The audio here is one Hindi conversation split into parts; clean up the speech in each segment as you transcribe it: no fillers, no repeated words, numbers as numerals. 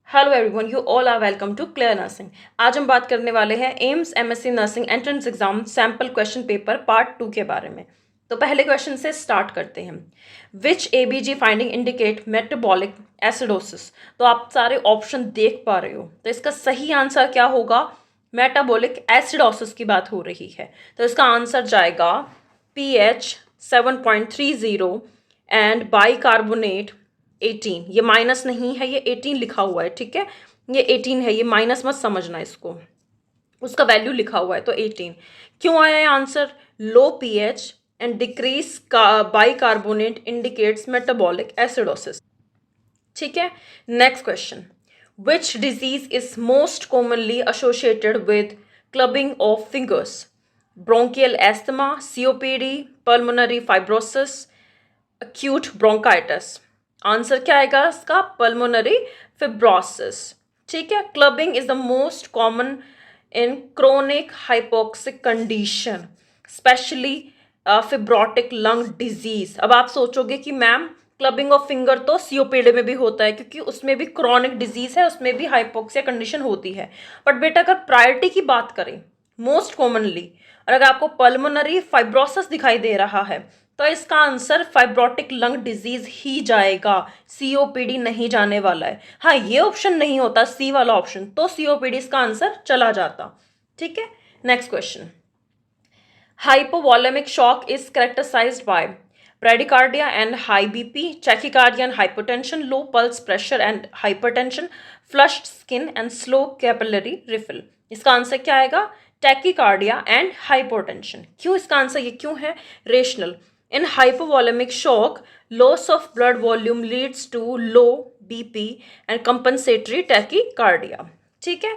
Hello everyone, you all are welcome to clear nursing. आज हम बात करने वाले हैं AIIMS MSc nursing entrance exam sample question paper part 2 के बारे में। तो पहले क्वेश्चन से स्टार्ट करते हैं। Which ABG finding indicate metabolic acidosis. तो आप सारे ऑप्शन देख पा रहे हो, तो इसका सही आंसर क्या होगा? मेटाबॉलिक एसिडोसिस की बात हो रही है, तो इसका आंसर जाएगा pH 7.30 एंड बाइकार्बोनेट 18। ये माइनस नहीं है, ये 18 लिखा हुआ है, ठीक है। ये 18 है, ये माइनस मत समझना इसको, उसका वैल्यू लिखा हुआ है तो 18। क्यों आया ये answer? Low pH and decrease bicarbonate indicates metabolic acidosis, ठीक है। Next question, which disease is most commonly associated with clubbing of fingers? Bronchial asthma, COPD, pulmonary fibrosis, acute bronchitis। Answer क्या आएगा इसका? पल्मोनरी फिब्रोसिस, ठीक है। Clubbing is the most common in chronic hypoxic condition, specially fibrotic lung disease. अब आप सोचोगे कि मैम क्लबिंग ऑफ फिंगर तो सीओपीडी में भी होता है, क्योंकि उसमें भी क्रॉनिक डिजीज है, उसमें भी हाइपोक्सिया कंडीशन होती है। बट बेटा अगर प्रायोरिटी की बात करें मोस्ट कॉमनली, और अगर आपको पल्मोनरी फाइब्रोसिस दिखाई दे रहा है, तो इसका आंसर फाइब्रोटिक लंग डिजीज ही जाएगा, सीओपीडी नहीं जाने वाला है। हाँ, ये ऑप्शन नहीं होता सी वाला ऑप्शन, तो सीओपीडी इसका आंसर चला जाता, ठीक है। Next question, hypovolemic shock is characterized by bradycardia and high BP, tachycardia and hypotension, low pulse pressure and hypertension, flushed skin and slow capillary refill. इसका आंसर क्या आएगा? Tachycardia and hypotension. क्यों इसका आंसर ये क्यों है? Rational. In hypovolemic shock, loss of blood volume leads to low BP and compensatory tachycardia, ठीक है।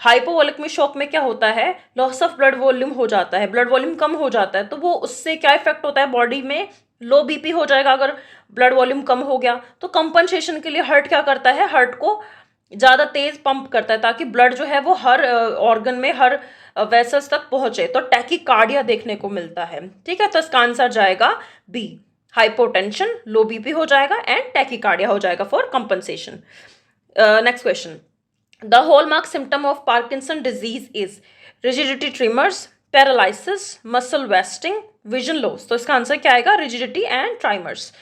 हाइपोवॉलिक शॉक में क्या होता है? लॉस ऑफ ब्लड वॉल्यूम हो जाता है, ब्लड वॉल्यूम कम हो जाता है, तो वो उससे क्या इफेक्ट होता है बॉडी में? लो बीपी हो जाएगा अगर ब्लड वॉल्यूम कम हो गया। तो कंपनसेशन के लिए हार्ट क्या करता है? हार्ट को ज़्यादा तेज पंप करता है ताकि ब्लड जो है वो हर ऑर्गन में, हर वेसल्स तक पहुंचे, तो टैकीकार्डिया देखने को मिलता है, ठीक है। तो इसका आंसर जाएगा बी, हाइपोटेंशन, लो बीपी हो जाएगा एंड टैकीकार्डिया हो जाएगा for compensation. Next question, the hallmark symptom of Parkinson disease is rigidity trimmers, paralysis, muscle wasting, vision loss. तो इसका आंसर क्या आएगा? Rigidity and ट्राइमर्स।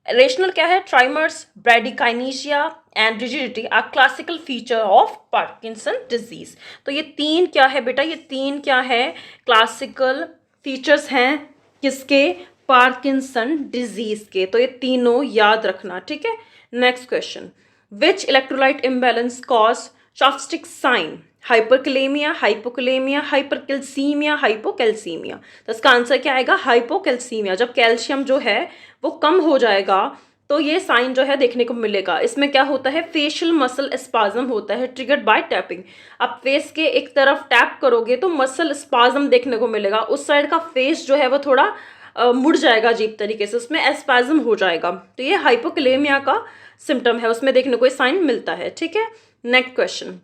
रेशनल क्या है? Tremors, bradykinesia and rigidity are classical feature of Parkinson disease. तो ये तीन क्या है बेटा? ये तीन क्या है? क्लासिकल फीचर्स हैं किसके? पार्किंसन डिजीज के। तो ये तीनों याद रखना, ठीक है। Next question, which electrolyte imbalance cause Chvostek sign? Hyperkalemia, hypokalemia, hypercalcemia, hypocalcemia. तो इसका आंसर क्या आएगा? हाइपोकैल्सीमिया। जब कैल्शियम जो है वो कम हो जाएगा तो ये साइन जो है देखने को मिलेगा। इसमें क्या होता है? फेशियल मसल स्पाज्म होता है, ट्रिगर्ड बाय टैपिंग। आप फेस के एक तरफ टैप करोगे तो मसल स्पाज्म देखने को मिलेगा, उस साइड का फेस जो है वो थोड़ा मुड़ जाएगा अजीब तरीके से, उसमें एस्पाज्म हो जाएगा। तो ये हाइपोकलेमिया का सिम्टम है, उसमें देखने को साइन मिलता है, ठीक है। Next question,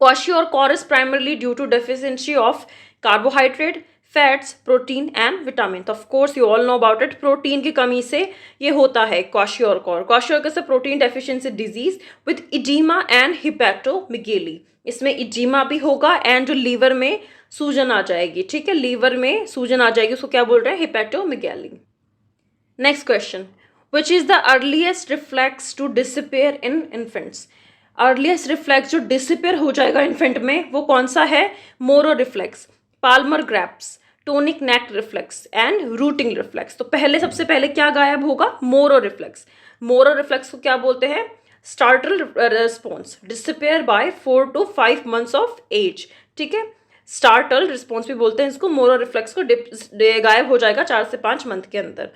kwashiorkor is primarily due to deficiency of carbohydrate, fats, protein and vitamin. तो of course you all know about it, protein की कमी से ये होता है क्वाशियोर से protein deficiency disease with edema and hepatomegaly. इसमें इडीमा भी होगा एंड जो लीवर में सूजन आ जाएगी, ठीक है, लीवर में सूजन आ जाएगी, उसको क्या बोल रहे हैं? Hepatomegaly. Next question, which is the earliest reflex to disappear in infants? Earliest reflex जो डिसअपियर हो जाएगा इन्फेंट में वो कौन सा है? Moro reflex, palmar grasp, tonic neck reflex and rooting reflex. तो पहले सबसे पहले क्या गायब होगा? Moro reflex. मोरो रिफ्लेक्स को क्या बोलते हैं? Startle response, disappear by 4 to 5 months of age, ठीक है। स्टार्टल रिस्पॉन्स भी बोलते हैं इसको। मोरो रिफ्लेक्स को गायब हो जाएगा 4 से 5 मंथ के अंदर।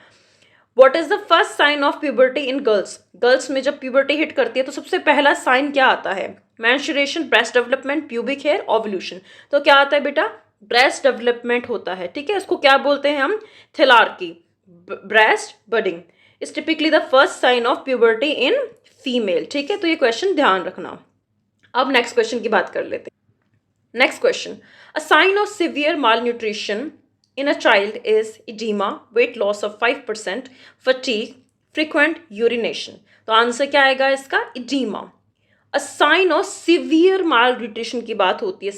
What is the first sign of puberty in girls? Girls में जब प्यूबर्टी हिट करती है तो सबसे पहला साइन क्या आता है? Menstruation, breast development, pubic hair, ovulation. तो क्या आता है बेटा? ब्रेस्ट डेवलपमेंट होता है, ठीक है। इसको क्या बोलते हैं हम? Thelarche, breast budding is typically the first sign of puberty in female, ठीक है। तो ये क्वेश्चन ध्यान रखना। अब नेक्स्ट क्वेश्चन की बात कर लेते हैं। Next question, a sign of severe malnutrition in a child is edema, weight loss of 5%, fatigue, frequent urination। तो आंसर क्या आएगा इसका? edema। A sign of severe malnutrition की बात होती है,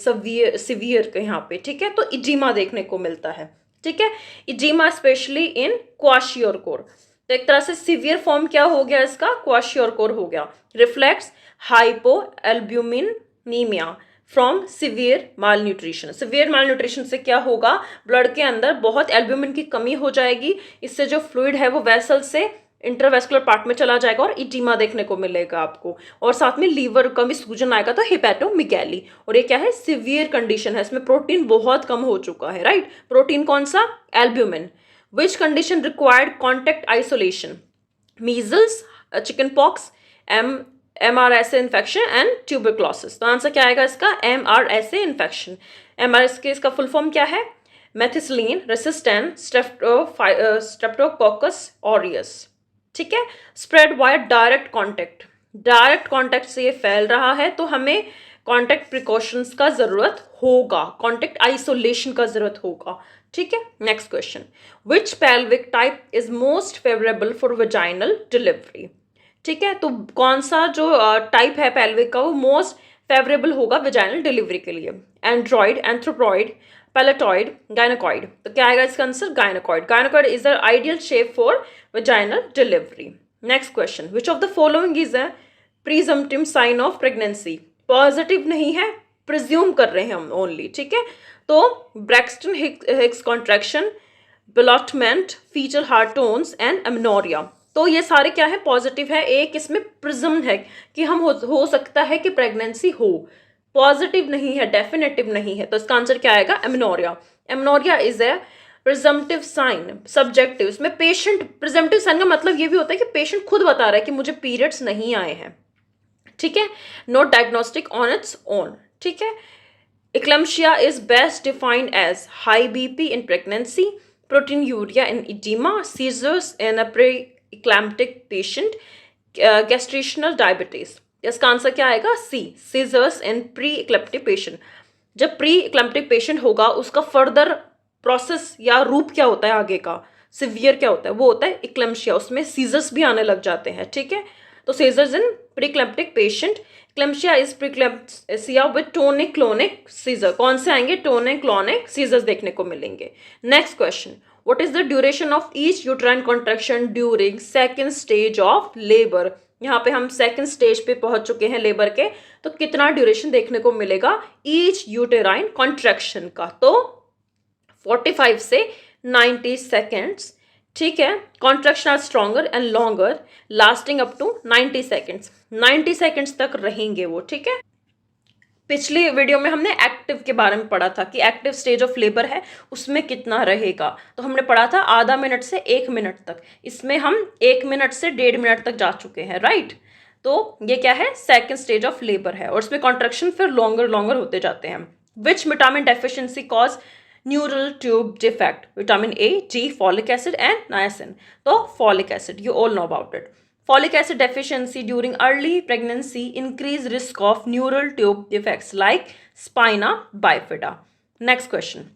सिवियर के यहाँ पे, ठीक है। तो इजीमा देखने को मिलता है, ठीक है। इजीमा स्पेशली इन क्वाशियोरकोर। तो एक तरह से सिवियर फॉर्म क्या हो गया इसका, क्वाशियोरकोर हो गया। Reflects hypoalbuminemia from severe malnutrition. Severe malnutrition से क्या होगा, ब्लड के अंदर बहुत एल्ब्यूमिन की कमी हो जाएगी, इससे जो फ्लूइड है वो वेसल से इंटरवेस्कुलर पार्ट में चला जाएगा और इटीमा देखने को मिलेगा आपको, और साथ में लीवर का भी सूजन आएगा, तो हिपैटोमिगैली। और ये क्या है, सिवियर कंडीशन है, इसमें प्रोटीन बहुत कम हो चुका है, राइट। प्रोटीन कौन सा, albumin. Which condition required contact isolation, measles, chicken pox, MRSA infection and tuberculosis. तो आंसर क्या आएगा इसका, MRSA इन्फेक्शन। MRSA इसका फुल फॉर्म क्या है, मेथिसिलिन रेसिस्टेंट स्ट्रेप्टोकोकस ऑरियस, ठीक है। Spread by direct contact, direct contact से ये फैल रहा है, तो हमें कॉन्टेक्ट प्रिकॉशंस का जरूरत होगा, कॉन्टेक्ट आइसोलेशन का जरूरत होगा, ठीक है। Next question, which pelvic type is most favourable for vaginal delivery, ठीक है। तो कौन सा जो टाइप है पेल्विक का वो मोस्ट फेवरेबल होगा वेजाइनल डिलीवरी के लिए, एंड्रॉइड, एंथ्रोपॉइड, पैलेटॉइड, गायनोकॉइड। तो क्या आएगा इसका answer, gynecoid. Gynecoid is the ideal shape for vaginal delivery. Next question, which of the following is a presumptive sign of pregnancy. Positive नहीं है, प्रिज्यूम कर रहे हैं हम ओनली, ठीक है। तो Braxton Hicks contraction, ballottement, fetal heart tones and amenorrhea. तो ये सारे क्या है, पॉजिटिव है। एक इसमें प्रिज्म है कि हम हो सकता है कि प्रेगनेंसी हो, पॉजिटिव नहीं है, डेफिनेटिव नहीं है। तो इसका आंसर क्या आएगा, amenorrhea. Amenorrhea is a presumptive sign, subjective. इसमें पेशेंट, प्रिजम्प्टिव साइन का मतलब ये भी होता है कि पेशेंट खुद बता रहा है कि मुझे पीरियड्स नहीं आए हैं, ठीक है। Not diagnostic on its own, ठीक है। Eclampsia is best defined as high BP in pregnancy, proteinuria in edema, seizures in a pre-eclamptic patient, gestational diabetes. इसका आंसर क्या आएगा, सी, सीजर्स इन प्री इक्लेप्टिक पेशेंट। जब प्री इक्लेप्टिक पेशेंट होगा उसका फर्दर प्रोसेस या रूप क्या होता है आगे का, सिवियर क्या होता है, वो होता है इक्लेम्शिया, उसमें सीजर्स भी आने लग जाते हैं, ठीक है। तो seizures in preeclamptic patient, eclampsia is preeclampsia with tonic clonic seizure. कौन से आएंगे, टोनिक क्लोनिक सीजर्स देखने को मिलेंगे। Next question, what is the duration of each uterine contraction during second stage of labour. यहाँ पे हम सेकेंड स्टेज पे पहुंच चुके हैं लेबर के, तो कितना ड्यूरेशन देखने को मिलेगा ईच यूटेराइन कॉन्ट्रैक्शन का, तो 45 से 90 सेकेंड्स, ठीक है। Contraction are stronger and longer lasting up to 90 seconds, 90 seconds तक रहेंगे वो, ठीक है। पिछली वीडियो में हमने एक्टिव के बारे में पढ़ा था कि एक्टिव स्टेज ऑफ लेबर है उसमें कितना रहेगा, तो हमने पढ़ा था आधा मिनट से 1 मिनट तक। इसमें हम 1 मिनट से 1.5 मिनट तक जा चुके हैं, राइट। तो ये क्या है, सेकेंड स्टेज ऑफ लेबर है, और इसमें कॉन्ट्रैक्शन फिर लॉन्गर होते जाते हैं। Which vitamin deficiency cause neural tube defect, vitamin A, D, folic acid and niacin. तो folic acid, you all know about it. Folic acid deficiency during early pregnancy increase risk of neural tube defects like spina bifida. Next question.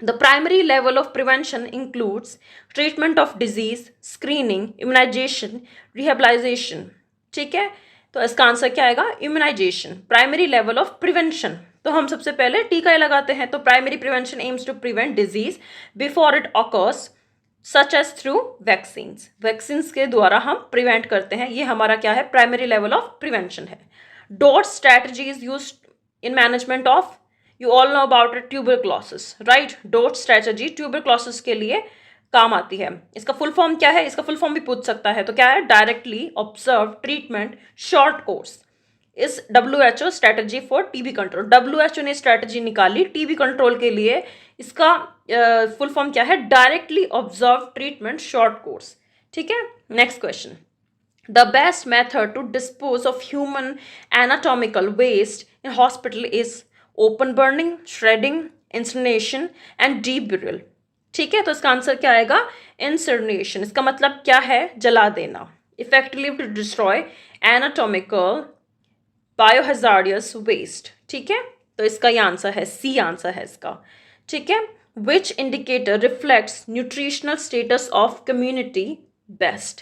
The primary level of prevention includes treatment of disease, screening, immunization, rehabilitation. ठीक है, तो इसका आंसर क्या आएगा, immunization. Primary level of prevention, तो हम सबसे पहले टीका लगाते हैं। तो primary prevention aims to prevent disease before it occurs such as through vaccines. Vaccines के द्वारा हम प्रिवेंट करते हैं, ये हमारा क्या है, प्राइमरी लेवल ऑफ प्रिवेंशन है। Dot strategy is use in management of, you all know about it, tuberculosis, right. Dot strategy tuberculosis के लिए काम आती है। इसका फुल फॉर्म क्या है, इसका फुल फॉर्म भी पूछ सकता है, तो क्या है, directly observe treatment short course is WHO strategy for TB control. WHO ने स्ट्रैटेजी निकाली टीबी कंट्रोल के लिए, इसका फुल फॉर्म क्या है, directly observe treatment short course, ठीक है। Next question, the best method to dispose of human anatomical waste in hospital is open burning, shredding, incineration and deep burial, ठीक है। तो इसका आंसर क्या आएगा, इंसिनरेशन। इसका मतलब क्या है, जला देना। Effectively to destroy anatomical biohazardous waste, ठीक है। तो इसका ये आंसर है, सी आंसर है इसका, ठीक है। Which indicator reflects nutritional status of community best,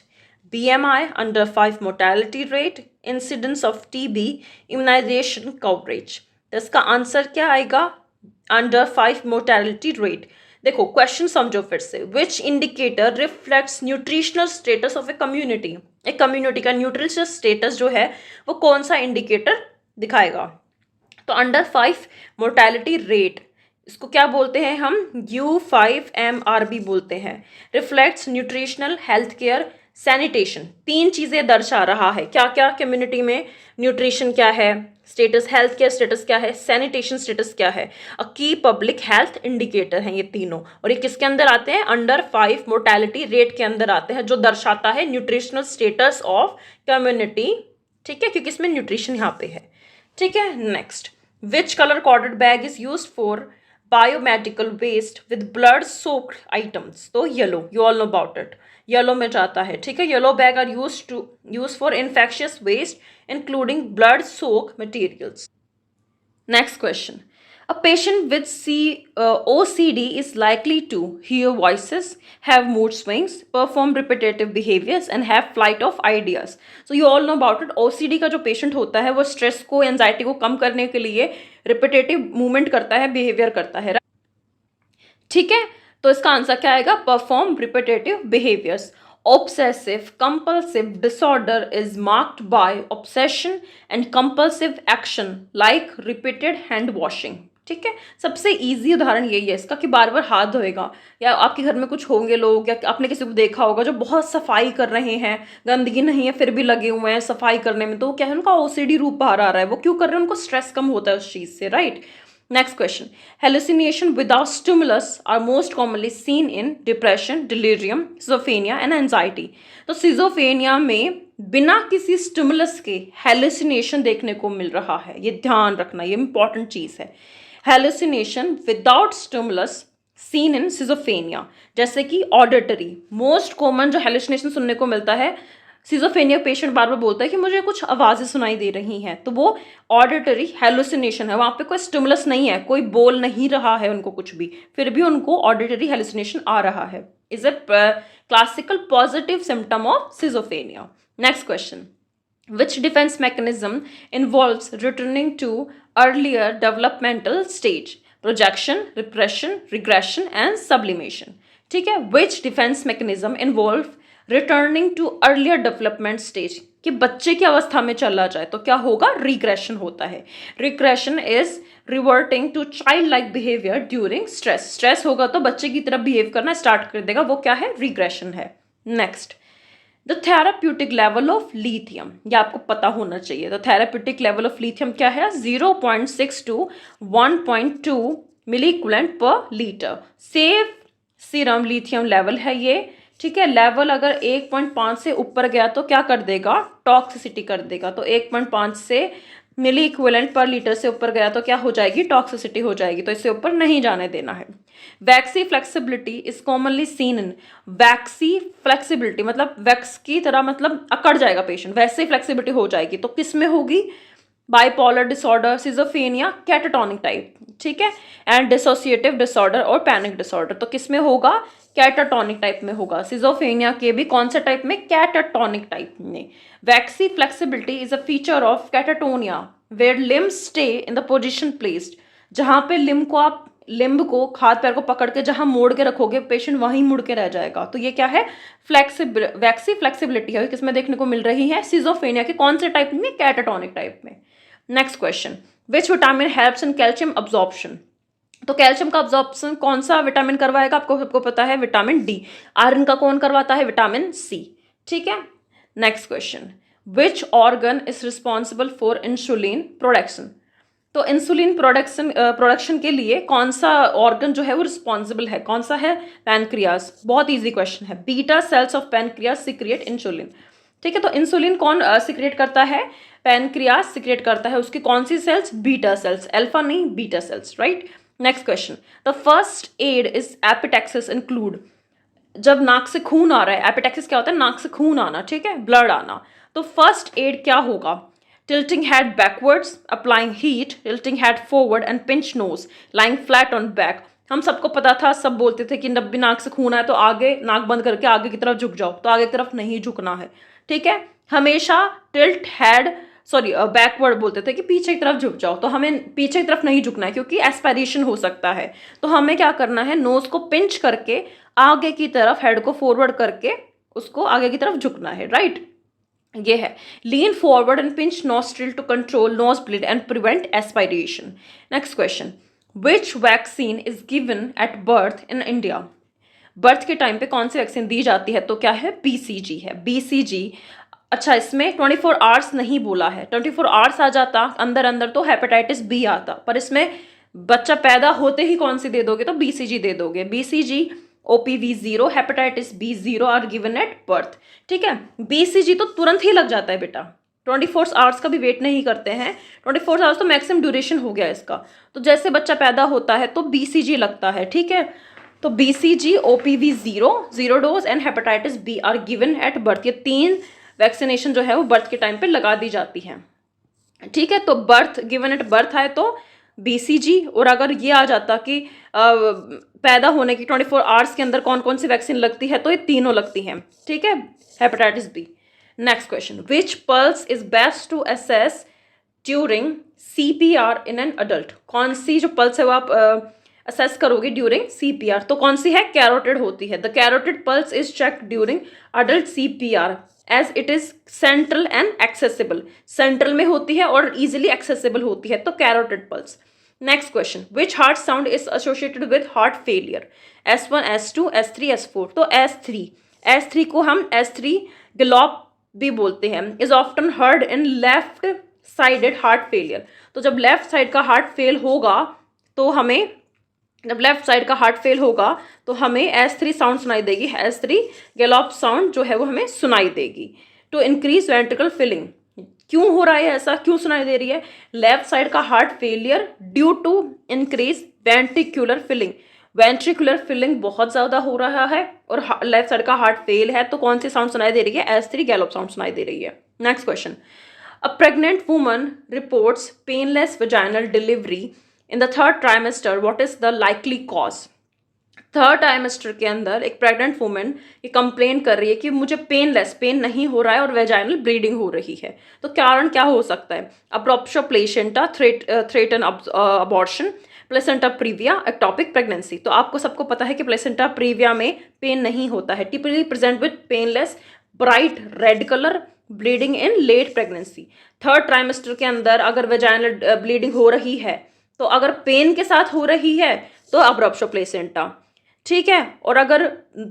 BMI, under 5 mortality rate, incidence of TB, immunization coverage. तो इसका आंसर क्या आएगा? Under 5 mortality rate. देखो क्वेश्चन समझो फिर से. Which indicator reflects nutritional status of a community? एक कम्युनिटी का न्यूट्रिशनल स्टेटस जो है वो कौन सा इंडिकेटर दिखाएगा? तो अंडर 5 मोर्टेलिटी रेट, इसको क्या बोलते हैं हम? U5MRB बोलते हैं. Reflects nutritional, health care, sanitation. 3 चीजें दर्शा रहा है. क्या क्या कम्युनिटी में? न्यूट्रिशन क्या है, स्टेटस, हेल्थ केयर स्टेटस क्या है, सैनिटेशन स्टेटस क्या है. अ की पब्लिक हेल्थ इंडिकेटर हैं ये तीनों. और ये किसके अंदर आते हैं? अंडर 5 मोर्टेलिटी रेट के अंदर आते हैं, जो दर्शाता है न्यूट्रिशनल स्टेटस ऑफ कम्युनिटी. ठीक है, क्योंकि इसमें न्यूट्रिशन यहाँ पे है. ठीक है, next. Which colour coded bag is used for biomedical waste with blood soaked items? तो yellow, you all know about it. Yellow में जाता है. ठीक है, yellow bag are use for infectious waste including blood soak materials. Next question. A patient with OCD is likely to hear voices, have mood swings, perform repetitive behaviors and have flight of ideas. So you all know about it. OCD का जो पेशेंट होता है वो स्ट्रेस को, एंजाइटी को कम करने के लिए रिपीटेटिव मूवमेंट करता है, बिहेवियर करता है. ठीक है, तो इसका आंसर क्या आएगा? Perform repetitive behaviours. Obsessive compulsive disorder is marked by obsession and compulsive action like repeated hand washing. ठीक है, सबसे इजी उदाहरण यही है इसका कि बार बार हाथ धोएगा. या आपके घर में कुछ होंगे लोग, या आपने किसी को देखा होगा जो बहुत सफाई कर रहे हैं, गंदगी नहीं है फिर भी लगे हुए हैं सफाई करने में, तो क्या है, उनका ओसीडी रूप बाहर आ रहा है. वो क्यों कर रहे हैं? उनको स्ट्रेस कम होता है उस चीज से, right. Next question. Hallucination without stimulus are most commonly seen in depression, delirium, schizophrenia and anxiety. तो schizophrenia में बिना किसी स्टिमुलस के hallucination देखने को मिल रहा है. ये ध्यान रखना, ये इंपॉर्टेंट चीज है. Hallucination without stimulus seen in schizophrenia. जैसे कि auditory, most common जो hallucination सुनने को मिलता है, सिजोफेनिया पेशेंट बार बार बोलता है कि मुझे कुछ आवाज़ें सुनाई दे रही हैं, तो वो ऑडिटरी हेलुसिनेशन है. वहाँ पे कोई स्टिमुलस नहीं है, कोई बोल नहीं रहा है उनको कुछ भी, फिर भी उनको ऑडिटरी हेलुसिनेशन आ रहा है. Is a classical positive symptom of schizophrenia. Next question. Which defence mechanism involves returning to earlier developmental stage? Projection, repression, regression and sublimation. ठीक है, which defence mechanism involve returning to earlier development stage, कि बच्चे की अवस्था में चला जाए तो क्या होगा? रिग्रेशन होता है. Regression is reverting to child like behaviour during stress. Stress होगा तो बच्चे की तरफ बिहेव करना स्टार्ट कर देगा, वो क्या है? रिग्रेशन है. Next. The therapeutic level of lithium, ये आपको पता होना चाहिए. The therapeutic level of lithium क्या है? 0.6 to 1.2 milli equivalent per litre. Safe serum lithium level है ये. ठीक है, लेवल अगर 1.5 से ऊपर गया तो क्या कर देगा? टॉक्सिसिटी कर देगा. तो 1.5 से मिली इक्विवेलेंट पर लीटर से ऊपर गया तो क्या हो जाएगी? टॉक्सिसिटी हो जाएगी. तो इससे ऊपर नहीं जाने देना है. वैक्सी flexibility is commonly seen in. Waxy flexibility मतलब वैक्स की तरह, मतलब अकड़ जाएगा पेशेंट, वैसे फ्लेक्सिबिलिटी हो जाएगी. तो किस में होगी? Bipolar disorder, schizophrenia, catatonic type. ठीक है, एंड डिसोसिएटिव डिसऑर्डर और पैनिक डिसऑर्डर. तो किस में होगा? कैटाटोनिक टाइप में होगा. सिजोफेनिया के भी कौन से टाइप में? कैटाटोनिक टाइप में. Waxy flexibility is a feature of catatonia where limbs stay in the position placed. जहाँ पे लिम्ब को हाथ पैर को पकड़ के जहाँ मोड़ के रखोगे पेशेंट वहीं मुड़ के रह जाएगा. तो ये क्या है? वैक्सी फ्लेक्सिबिलिटी है, किसमें देखने को मिल रही है? सिजोफेनिया के कौन से टाइप में? कैटाटोनिक टाइप में. Next question. Which vitamin helps in calcium absorption? तो कैल्शियम का अब्जॉर्प्शन कौन सा विटामिन करवाएगा? आपको सबको पता है, विटामिन डी. आयरन का कौन करवाता है? Vitamin C. ठीक है, next question. Which organ is responsible for insulin production? तो इंसुलिन प्रोडक्शन के लिए कौन सा ऑर्गन जो है वो रिस्पॉन्सिबल है? कौन सा है? पैनक्रियास. बहुत ईजी क्वेश्चन है. Beta cells of pancreas secrete insulin. ठीक है, तो इंसुलिन कौन सिक्रिएट करता है? पैनक्रियास सिक्रिएट करता है. उसकी कौन सी सेल्स? Beta cells. अल्फा नहीं, beta cells, right. Next question. The first aid is epistaxis include. जब नाक से खून आ रहा है, एपिटैक्सिस क्या होता है? नाक से खून आना. ठीक है, ब्लड आना. तो फर्स्ट एड क्या होगा? Tilting head backwards, applying heat, tilting head forward and pinch nose, lying flat on back, हम सबको पता था, सब बोलते थे कि नब्बी नाक से खून आए तो आगे नाक बंद करके आगे की तरफ झुक जाओ, तो आगे की तरफ नहीं झुकना है, ठीक है। हमेशा टिल्ट हेड, सॉरी बैकवर्ड बोलते थे कि पीछे की तरफ झुक जाओ, तो हमें पीछे की तरफ नहीं झुकना है क्योंकि एस्पायरेशन हो सकता है। तो हमें क्या करना है, नोज को पिंच करके आगे की तरफ, हेड को फॉरवर्ड करके उसको आगे की तरफ झुकना है, राइट। ये है lean forward and pinch nostril to control nose bleed and prevent aspiration. Next question, which vaccine is given at birth in India? Birth के टाइम पे कौन सी वैक्सीन दी जाती है? तो क्या है, बीसीजी है, बीसीजी। अच्छा, इसमें 24 आवर्स नहीं बोला है, 24 आवर्स आ जाता अंदर अंदर तो हेपेटाइटिस बी आता, पर इसमें बच्चा पैदा होते ही कौन सी दे दोगे, तो बीसीजी दे दोगे। BCG, OPV 0, hepatitis B 0 are given at birth, ठीक है। बीसीजी तो तुरंत ही लग जाता है बेटा, 24 आवर्स का भी वेट नहीं करते हैं, 24 आवर्स तो मैक्सिमम ड्यूरेशन हो गया इसका। तो जैसे बच्चा पैदा होता है तो बीसीजी लगता है, ठीक है। तो BCG, OPV 0 dose and hepatitis B are given at birth, ये 3 वैक्सीनेशन जो है वो बर्थ के टाइम पे लगा दी जाती है, ठीक है। तो बर्थ, गिवन एट बर्थ आए तो बीसीजी, और अगर ये आ जाता कि पैदा होने की 24 आवर्स के अंदर कौन कौन सी वैक्सीन लगती है, तो ये तीनों लगती हैं, ठीक है, hepatitis B. Next question, which pulse is best to assess during CPR in an adult? कौन सी जो पल्स है वो आप असेस करोगे ड्यूरिंग सीपीआर, तो कौन सी है, कैरोटिड होती है। The carotid pulse is check during adult CPR as it is central and accessible, central में होती है और इजिली एक्सेसिबल होती है, तो carotid pulse. Next question, which heart sound is associated with heart failure? S1, S2, S3, S4, तो S3 को हम S3 गैलोप भी बोलते हैं, is often heard in left sided heart failure. तो जब लेफ्ट साइड का हार्ट फेल होगा तो हमें, जब लेफ्ट साइड का हार्ट फेल होगा तो हमें S3 साउंड सुनाई देगी, S3 गैलोप साउंड जो है वो हमें सुनाई देगी। टू इंक्रीज वेंट्रिकल फिलिंग, क्यों हो रहा है ऐसा, क्यों सुनाई दे रही है? लेफ्ट साइड का heart failure due to increase ventricular filling, ventricular filling बहुत ज़्यादा हो रहा है और लेफ्ट साइड का हार्ट फेल है, तो कौन सी साउंड सुनाई दे रही है? S3 गैलोप साउंड सुनाई दे रही है। Next question, a pregnant woman reports painless vaginal delivery in the third trimester, what is the likely cause? Third trimester के अंदर एक प्रेग्नेंट वुमेन ये कंप्लेन कर रही है कि मुझे पेन नहीं हो रहा है और वेजाइनल ब्लीडिंग हो रही है, तो कारण क्या हो सकता है? Abruption placenta, threaten abortion, placenta previa, ectopic pregnancy. तो आपको सबको पता है कि प्लेसेंटा प्रीविया में पेन नहीं होता है, typically present with painless bright red colour, bleeding in late pregnancy. Third trimester के अंदर अगर वेजाइनल ब्लीडिंग हो रही है, तो अगर पेन के साथ हो रही है तो अब्रप्शन प्लेसेंटा, ठीक है, और अगर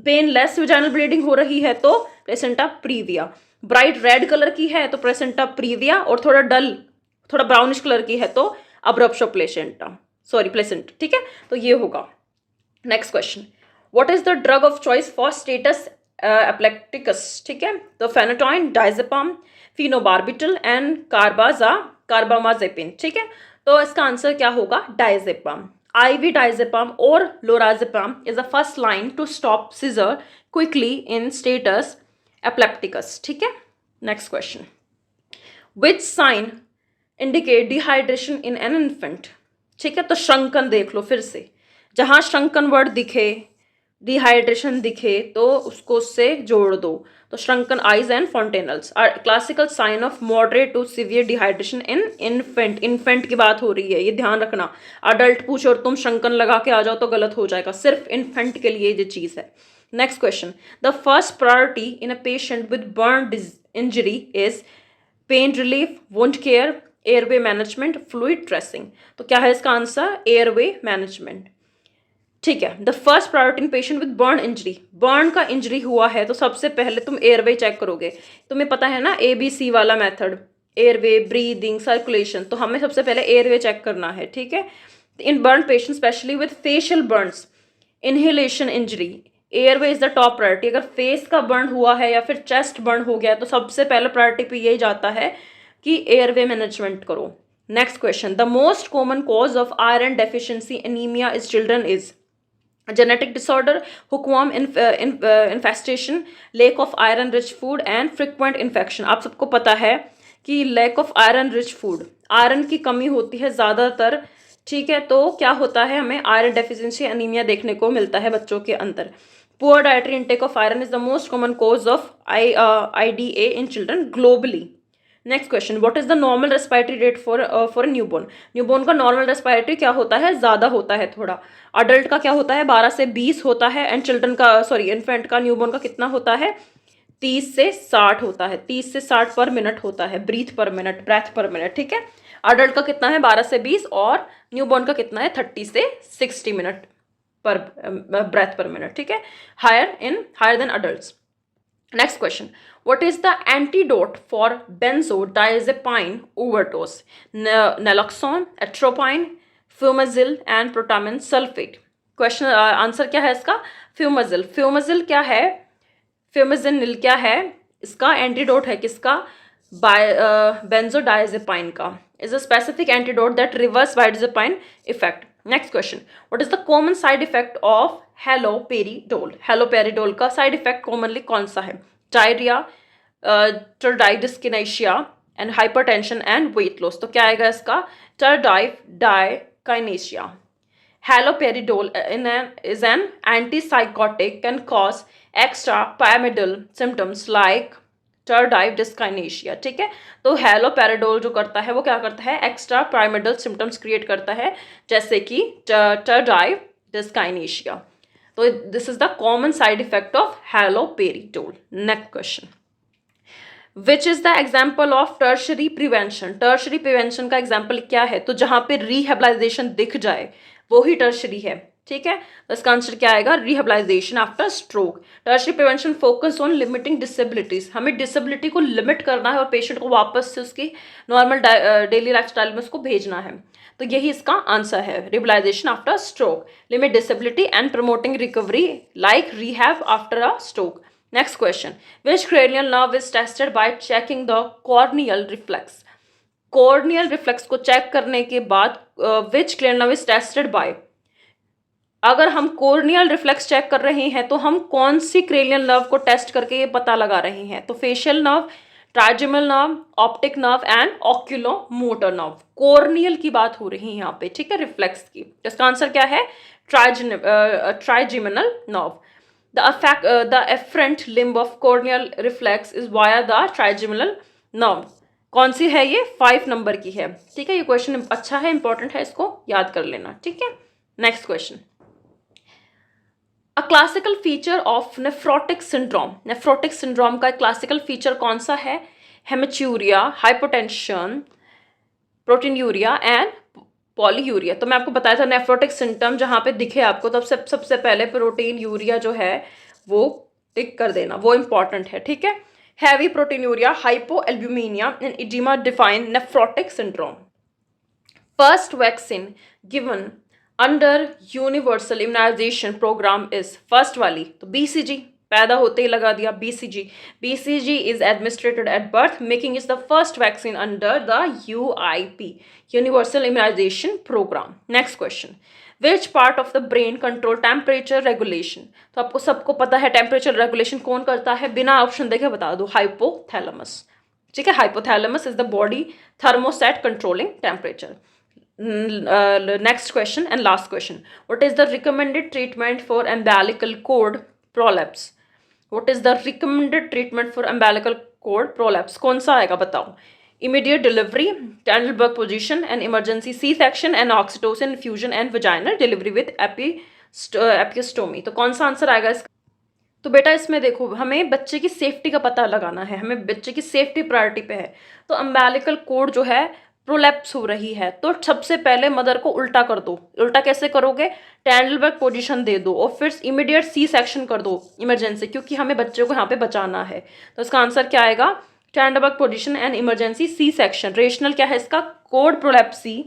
पेनलेस वेजाइनल ब्लीडिंग हो रही है तो placenta previa. Bright red colour की है तो प्लेसेंटा प्रीविया, और थोड़ा डल, थोड़ा ब्राउनिश कलर की है तो अब्रप्शन प्लेसेंटा, सॉरी प्लेसेंटा, ठीक है, तो ये होगा। Next question, what is the drug of choice for status epilepticus? ठीक है, तो फेनाटॉइन, डायजेपाम, फिनोबार्बिटल एंड कार्बामाजेपिन, ठीक है। तो इसका आंसर क्या होगा? Diazepam. IV diazepam or lorazepam is the first line to stop seizure quickly in status epilepticus, ठीक है। Next question, which sign indicate dehydration in an infant? ठीक है, तो श्रंकन देख लो फिर से, जहाँ श्रंकन वर्ड दिखे, डिहाइड्रेशन दिखे तो उसको उससे जोड़ दो। तो shrunken eyes and fontanelles are classical sign of moderate to severe dehydration in infant. Infant की बात हो रही है, ये ध्यान रखना। अडल्ट पूछो और तुम श्रंकन लगा के आ जाओ तो गलत हो जाएगा, सिर्फ इन्फेंट के लिए ये चीज़ है। Next question, the first priority in a patient with burn injury is pain relief, wound care, airway management, fluid dressing. तो क्या है इसका आंसर? एयरवे मैनेजमेंट, ठीक है। The first priority in patient with burn injury, burn का इंजरी हुआ है तो सबसे पहले तुम एयरवे चेक करोगे। तुम्हें पता है ना ABC वाला मेथड, एयरवे, ब्रीदिंग, सर्कुलेशन, तो हमें सबसे पहले एयरवे चेक करना है, ठीक है। In burn patient especially with facial burns, inhalation injury, airway is the top priority. अगर फेस का बर्न हुआ है या फिर चेस्ट बर्न हो गया तो सबसे पहले प्रायोरिटी पे यही जाता है कि एयरवे मैनेजमेंट करो। Next question, the most common cause of iron deficiency anaemia is children is genetic disorder, hookworm infestation, lack of iron rich food and frequent infection। आप सबको पता है कि lack of iron rich food, iron की कमी होती है ज़्यादातर ठीक है, तो क्या होता है, हमें आयरन डेफिशिएंसी एनीमिया देखने को मिलता है बच्चों के अंदर। Poor dietary intake of iron is the most common cause of IDA in children globally. Next question, what is the normal respiratory rate for newborn. Newborn का नॉर्मल रेस्पिरेटरी क्या होता है, ज़्यादा होता है थोड़ा। अडल्ट का क्या होता है, 12 से 20 होता है, एंड चिल्ड्रन का इन्फेंट का, न्यूबॉर्न का कितना होता है, 30 से 60 होता है। 30 से 60 पर मिनट होता है, ब्रीथ पर मिनट, ठीक है। अडल्ट का कितना है, 12 से 20, और न्यूबॉर्न का कितना है, 30 से 60 मिनट पर ब्रेथ पर मिनट, ठीक है, higher than adults. Next question. What is the antidote for benzodiazepine overdose? Naloxone, atropine, fumazil and protamine sulfate. Question answer क्या है इसका, फ्यूमाजिल। फ्यूमाजिल क्या है, फ्यूमाजिनिल क्या है, इसका एंटीडोट है किसका, बेंजोडायजेपाइन का। Is a specific antidote that reverse benzodiazepine effect. Next question, what is the common side effect of haloperidol. Haloperidol का साइड इफेक्ट कॉमनली कौन सा है, diarrhea, tardive dyskinesia and hypertension and weight loss. तो क्या आएगा इसका, टर्डाइकाइनेशिया। Haloperidol is an antipsychotic, can cause extrapyramidal symptoms like tardive dyskinesia, ठीक है। तो हेलोपेरिडोल जो करता है वो क्या करता है, एक्स्ट्रा pyramidal symptoms क्रिएट करता है, जैसे कि tardive dyskinesia। तो this is the common side effect of haloperidol. Next question, which is the example of tertiary prevention. Tertiary prevention का एग्जाम्पल क्या है, तो जहां पे रिहेबिलाइजेशन दिख जाए वो ही टर्शरी है, ठीक है। तो इसका आंसर क्या आएगा, rehabilitation after stroke. Tertiary prevention focus on limiting disabilities, हमें डिसेबिलिटी को लिमिट करना है और पेशेंट को वापस से उसकी नॉर्मल डेली लाइफस्टाइल में उसको भेजना है। तो यही इसका आंसर है, rehabilitation after stroke, limit disability and promoting recovery like rehab after a stroke. Next question, which cranial nerve is tested by checking the corneal reflex। Corneal reflex को चेक करने के बाद विच cranial nerve is tested by, अगर हम कॉर्नियल रिफ्लेक्स चेक कर रहे हैं तो हम कौन सी क्रेनियल नर्व को टेस्ट करके ये पता लगा रहे हैं, तो facial nerve, trigeminal nerve, optic nerve and oculomotor nerve. Corneal की बात हो रही है यहाँ पे, ठीक है, रिफ्लेक्स की। इसका आंसर क्या है, trigeminal nerve. The afferent limb of corneal reflex is via the trigeminal nerve। कौन सी है ये, 5 नंबर की है, ठीक है। ये क्वेश्चन अच्छा है, इंपॉर्टेंट है, इसको याद कर लेना, ठीक है। Next question, a classical feature of nephrotic syndrome. Nephrotic syndrome का क्लासिकल फीचर कौन सा है, हेमेच्यूरिया, हाइपोटेंशन, प्रोटीनयूरिया एंड पॉलीयूरिया। तो मैं आपको बताया था नेफ्रोटिक सिम्टम जहाँ पे दिखे आपको, तब सबसे पहले प्रोटीन यूरिया जो है वो टिक कर देना, वो इंपॉर्टेंट है, ठीक है। Heavy proteinuria, hypoalbuminemia and edema define nephrotic syndrome. First vaccine given under universal immunization programme is, first वाली तो BCG, पैदा होते ही लगा दिया BCG। BCG is administered at birth, making it the first vaccine under the UIP, Universal Immunization Program. Next question, which part of the brain control temperature regulation। तो आपको सबको पता है टेम्परेचर रेगुलेशन कौन करता है, बिना ऑप्शन देखे बता दो, हाइपोथैलेमस, ठीक है। Hypothalamus is the body thermoset controlling temperature. Next question and last question, what is the recommended treatment for umbilical cord prolapse। What is the recommended treatment for umbilical cord prolapse, कौन सा आएगा बताओ, immediate delivery, Trendelenburg position and emergency C-section and oxytocin infusion and vaginal delivery with episiotomy। तो कौन सा आंसर आएगा इसका, तो बेटा इसमें देखो हमें बच्चे की सेफ्टी का पता लगाना है, हमें बच्चे की सेफ्टी प्रायोरिटी पे है। तो अम्बिलिकल कोड जो है प्रोलैप्स हो रही है, तो सबसे पहले मदर को उल्टा कर दो। उल्टा कैसे करोगे, ट्रेंडलबर्ग पोजीशन दे दो और फिर इमीडिएट सी सेक्शन कर दो इमरजेंसी, क्योंकि हमें बच्चे को यहाँ पे बचाना है। तो इसका आंसर क्या आएगा, Trendelenburg position and emergency C section. Rationale क्या है इसका, कोड प्रोलैप्सी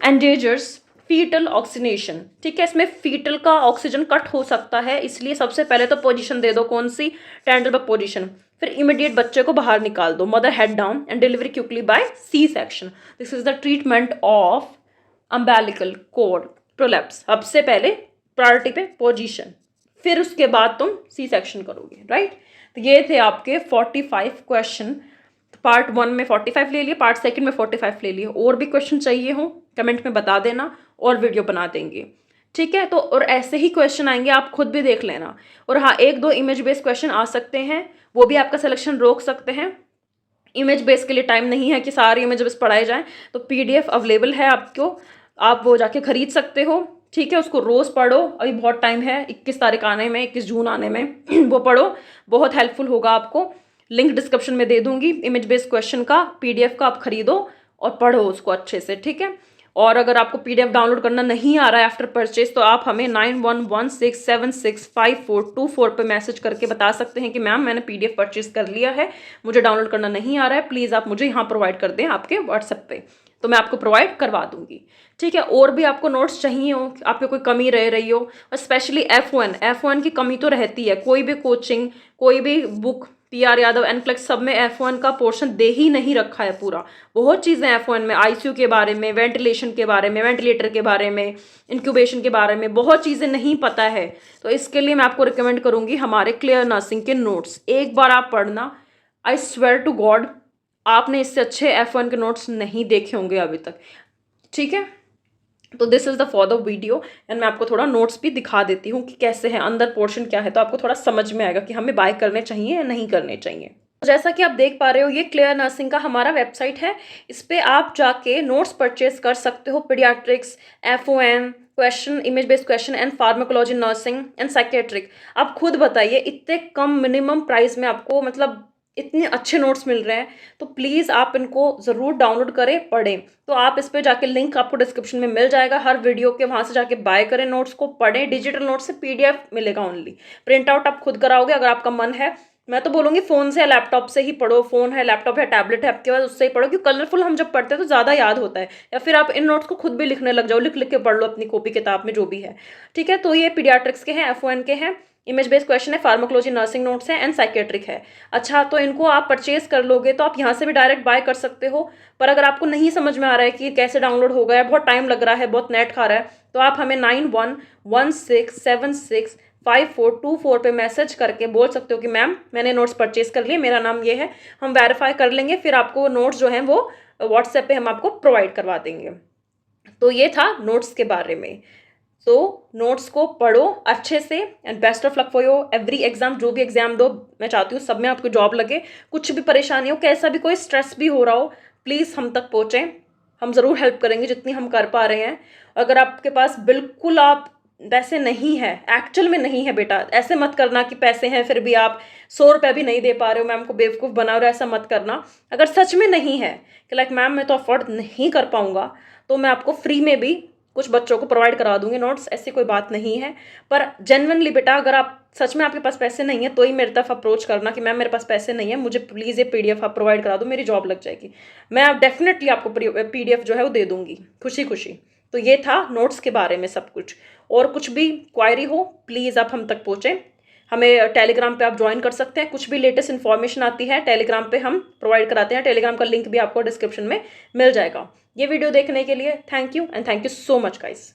एंडेजर्स फीटल ऑक्सीनेशन, ठीक है। इसमें फीटल का ऑक्सीजन कट हो सकता है, इसलिए सबसे पहले तो पोजीशन दे दो, कौन सी, ट्रेंडलबर्ग पोजीशन। फिर इमीडिएट बच्चे को बाहर निकाल दो, mother head down and delivery quickly by C section. This is the treatment of umbilical cord prolapse. सबसे पहले प्रायोरिटी पे पोजीशन, फिर उसके बाद तुम सी सेक्शन करोगे, राइट। तो ये थे आपके 45 क्वेश्चन। पार्ट 1 में 45 ले लिए, पार्ट 2 में 45 ले लिए। और भी क्वेश्चन चाहिए हो कमेंट में बता देना और वीडियो बना देंगे, ठीक है। तो और ऐसे ही क्वेश्चन आएंगे, आप खुद भी देख लेना। और हाँ, 1-2 इमेज बेस्ड क्वेश्चन आ सकते हैं, वो भी आपका सिलेक्शन रोक सकते हैं। इमेज बेस के लिए टाइम नहीं है कि सारी इमेज बेस पढ़ाए जाएं, तो PDF अवेलेबल है आपको, आप वो जाके खरीद सकते हो, ठीक है। उसको रोज़ पढ़ो, अभी बहुत टाइम है, 21 तारीख आने में, 21 जून आने में वो पढ़ो, बहुत हेल्पफुल होगा आपको। लिंक डिस्क्रिप्शन में दे दूंगी इमेज बेस्ड क्वेश्चन का, PDF का, आप खरीदो और पढ़ो उसको अच्छे से, ठीक है। और अगर आपको PDF डाउनलोड करना नहीं आ रहा है आफ्टर परचेज, तो आप हमें 9116765424 पे मैसेज करके बता सकते हैं कि मैम मैंने PDF परचेज कर लिया है, मुझे डाउनलोड करना नहीं आ रहा है, प्लीज़ आप मुझे यहाँ प्रोवाइड कर दें आपके व्हाट्सएप पे, तो मैं आपको प्रोवाइड करवा दूंगी, ठीक है। और भी आपको नोट्स चाहिए हो, आपको कोई कमी रह रही हो, और स्पेशली F1 की कमी तो रहती है, कोई भी कोचिंग, कोई भी बुक, PR यादव, एनफ्लेक्स, सब में F1 का पोर्शन दे ही नहीं रखा है पूरा। बहुत चीज़ें F1 में, ICU के बारे में, वेंटिलेशन के बारे में, वेंटिलेटर के बारे में, इंक्यूबेशन के बारे में बहुत चीज़ें नहीं पता है। तो इसके लिए मैं आपको रिकमेंड करूँगी हमारे क्लियर नर्सिंग के नोट्स, एक बार आप पढ़ना, आई स्वेयर टू गॉड आपने इससे अच्छे F1 के नोट्स नहीं देखे होंगे अभी तक, ठीक है। तो this is the for the video, and मैं आपको थोड़ा नोट्स भी दिखा देती हूँ कि कैसे है, अंदर पोर्शन क्या है, तो आपको थोड़ा समझ में आएगा कि हमें बाय करने चाहिए या नहीं करने चाहिए। जैसा कि आप देख पा रहे हो, ये क्लियर नर्सिंग का हमारा वेबसाइट है, इस पर आप जाके नोट्स परचेज कर सकते हो, paediatrics, F1 question, image based question and pharmacology, nursing and psychiatric. आप खुद बताइए, इतने कम मिनिमम प्राइस में आपको मतलब इतने अच्छे नोट्स मिल रहे हैं, तो प्लीज़ आप इनको ज़रूर डाउनलोड करें, पढ़ें। तो आप इस पर जाके, लिंक आपको डिस्क्रिप्शन में मिल जाएगा हर वीडियो के, वहाँ से जाके बाय करें नोट्स को, पढ़ें। डिजिटल नोट्स से PDF मिलेगा ओनली, प्रिंट आउट आप खुद कराओगे अगर आपका मन है। मैं तो बोलूँगी फ़ोन से या लैपटॉप से ही पढ़ो, फ़ोन है, लैपटॉप है, टैबलेट है आपके पास, उससे ही पढ़ो, क्योंकि कलरफुल हम जब पढ़ते हैं तो ज़्यादा याद होता है। या फिर आप इन नोट्स को खुद भी लिखने लग जाओ, लिख लिख के पढ़ लो अपनी कॉपी किताब में, जो भी है, ठीक है। तो ये पीडियाट्रिक्स के हैं, F1 के हैं, इमेज बेस्ड क्वेश्चन है, फार्माकोलॉजी, नर्सिंग नोट्स है, एंड साइकेट्रिक है। अच्छा, तो इनको आप परचेज कर लोगे तो आप यहाँ से भी डायरेक्ट बाय कर सकते हो, पर अगर आपको नहीं समझ में आ रहा है कि कैसे डाउनलोड होगा, या बहुत टाइम लग रहा है, बहुत नेट खा रहा है, तो आप हमें 9116765424 पे मैसेज करके बोल सकते हो कि मैम मैंने नोट्स परचेज कर लिए, मेरा नाम ये है, हम वेरीफाई कर लेंगे, फिर आपको नोट्स जो हैं वो व्हाट्सएप पे हम आपको प्रोवाइड करवा देंगे। तो ये था नोट्स के बारे में। तो नोट्स को पढ़ो अच्छे से, and best of luck for your every exam. जो भी एग्जाम दो, मैं चाहती हूँ सब में आपको जॉब लगे। कुछ भी परेशानी हो, कैसा भी कोई स्ट्रेस भी हो रहा हो, प्लीज़ हम तक पहुँचें, हम ज़रूर हेल्प करेंगे जितनी हम कर पा रहे हैं। अगर आपके पास बिल्कुल आप पैसे नहीं है, एक्चुअल में नहीं है बेटा, ऐसे मत करना कि पैसे हैं फिर भी आप 100 रुपये भी नहीं दे पा रहे हो, मैम को बेवकूफ़ बना रहे हो, ऐसा मत करना। अगर सच में नहीं है कि लाइक मैम मैं तो अफोर्ड नहीं कर पाऊँगा, तो मैं आपको फ्री में भी कुछ बच्चों को प्रोवाइड करा दूंगी नोट्स, ऐसी कोई बात नहीं है। पर जेन्युइनली बेटा, अगर आप सच में आपके पास पैसे नहीं है, तो ही मेरी तरफ अप्रोच करना कि मैम मेरे पास पैसे नहीं है, मुझे प्लीज़ ये PDF आप प्रोवाइड करा दो, मेरी जॉब लग जाएगी। मैं डेफिनेटली आपको PDF जो है वो दे दूंगी खुशी खुशी। तो ये था नोट्स के बारे में सब कुछ। और कुछ भी क्वायरी हो, प्लीज़ आप हम तक पहुँचें। हमें टेलीग्राम पे आप ज्वाइन कर सकते हैं, कुछ भी लेटेस्ट इन्फॉर्मेशन आती है टेलीग्राम पे हम प्रोवाइड कराते हैं। टेलीग्राम का लिंक भी आपको डिस्क्रिप्शन में मिल जाएगा। ये वीडियो देखने के लिए thank you, and thank you so much guys.